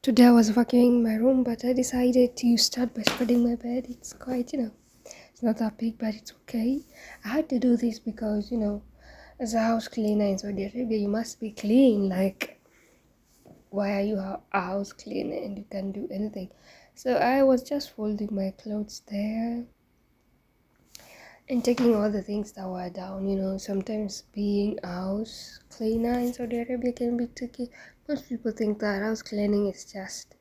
Today I was vacuuming my room, but I decided to start by spreading my bed. It's quite, it's not that big, but it's okay. I had to do this because, as a house cleaner in Saudi Arabia, you must be clean. Like, why are you a house cleaner and you can't do anything? So I was just folding my clothes there and taking all the things that were down. Sometimes being a house cleaner in Saudi Arabia can be tricky. Most people think that house cleaning is just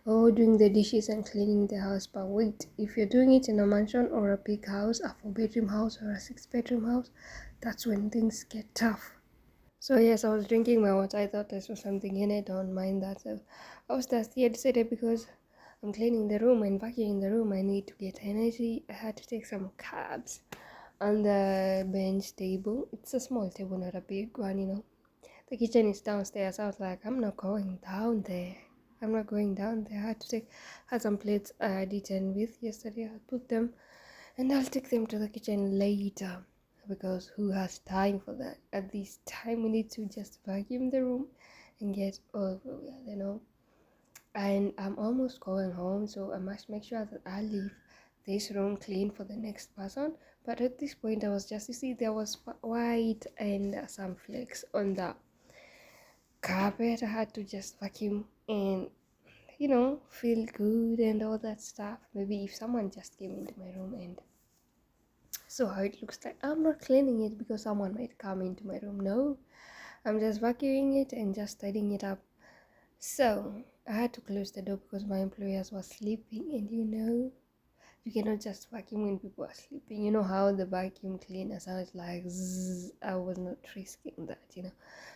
doing the dishes and cleaning the house. But wait, if you're doing it in a mansion or a big house, a 4 bedroom house or a 6 bedroom house, that's when things get tough. So yes, I was drinking my water. I thought there was something in it. Don't mind that. So I was thirsty. I decided because I'm cleaning the room and vacuuming the room, I need to get energy. I had to take some carbs on the bench table. It's a small table, not a big one. The kitchen is downstairs. I was like, I'm not going down there. I'm not going down there. I had some plates I had eaten with yesterday. I'll put them and I'll take them to the kitchen later because who has time for that? At this time, we need to just vacuum the room and get over with. And I'm almost going home, so I must make sure that I leave this room clean for the next person. But at this point, I was just, you see, there was white and some flakes on the carpet. I had to just vacuum and feel good and all that stuff. Maybe if someone just came into my room and so how it looks like, I'm not cleaning it because someone might come into my room. No, I'm just vacuuming it and just tidying it up. So I had to close the door because my employers were sleeping, and you cannot just vacuum when people are sleeping. You know how the vacuum cleaner sounds like zzz. I was not risking that.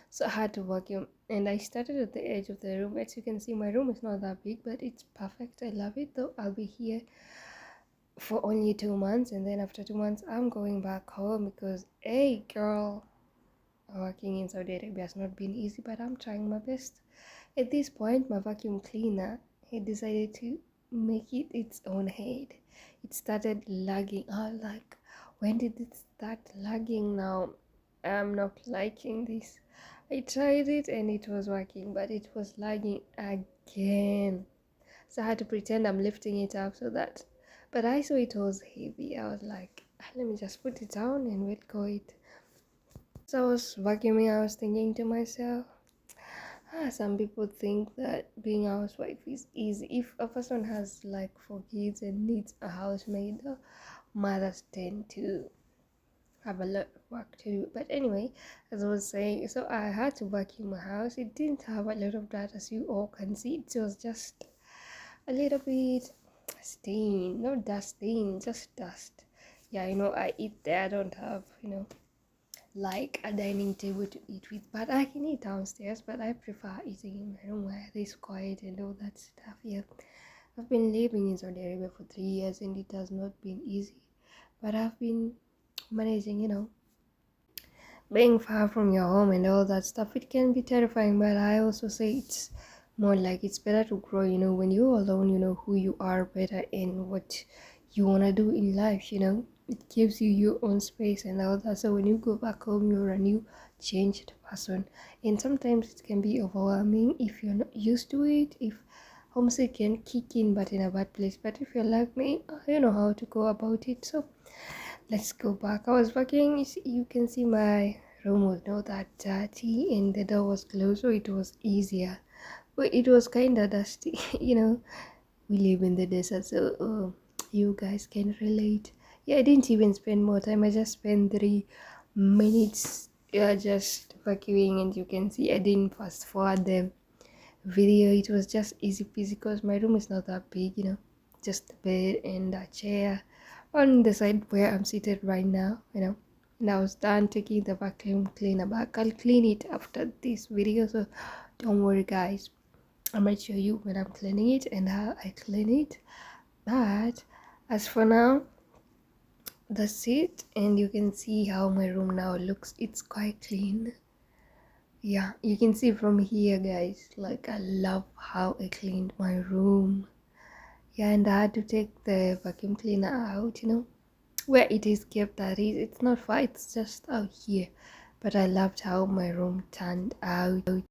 So I had to vacuum, and I started at the edge of the room. As you can see, my room is not that big, but it's perfect. I love it, though. I'll be here for only 2 months, and then after 2 months I'm going back home because, hey girl, working in Saudi Arabia has not been easy, but I'm trying my best. At this point, my vacuum cleaner, he decided to make it its own head. It started lagging. I was like, when did it start lagging now? I'm not liking this. I tried it and it was working, but it was lagging again. So I had to pretend I'm lifting it up so that, but I saw it was heavy. I was like, let me just put it down and let go it. So I was vacuuming, I was thinking to myself, some people think that being a housewife is easy. If a person has like 4 kids and needs a housemaid, mothers tend to have a lot of work to do. But anyway, as I was saying, so I had to vacuum my house. It didn't have a lot of that, as you all can see. It was just a little bit stain, not dust stain, just dust. Yeah, I eat there. I don't have, like a dining table to eat with, but I can eat downstairs. But I prefer eating in my room where it's quiet and all that stuff. Yeah, I've been living in Saudi Arabia for 3 years and it has not been easy, but I've been managing. Being far from your home and all that stuff, it can be terrifying, but I also say it's more like it's better to grow. When you're alone, you know who you are better and what you want to do in life. It gives you your own space and all that. So when you go back home, you're a new changed person, and sometimes it can be overwhelming if you're not used to it. If homesick can kick in, but in a bad place. But if you're like me, you know how to go about it. So let's go back. I was working. You can see my room was not that dirty and the door was closed, so it was easier. But it was kind of dusty. We live in the desert, so you guys can relate. Yeah, I didn't even spend more time. I just spent 3 minutes, just vacuuming, and you can see I didn't fast forward the video. It was just easy peasy because my room is not that big. Just the bed and a chair on the side where I'm seated right now. And I was done taking the vacuum cleaner back. I'll clean it after this video, so don't worry guys. I might show you when I'm cleaning it and how I clean it. But as for now, that's it. And you can see how my room now looks. It's quite clean. Yeah, you can see from here guys, like I love how I cleaned my room. Yeah, and I had to take the vacuum cleaner out, where it is kept. That is, it's, that. Is. It's not far, it's just out here. But I loved how my room turned out. You know, I had to take the vacuum cleaner out, where it is kept. That is, it's not far, it's just out here. But I loved how my room turned out. You know, I had to take the vacuum cleaner out, where it is kept. That is, it's not far, it's just out here. But I loved how my room turned out.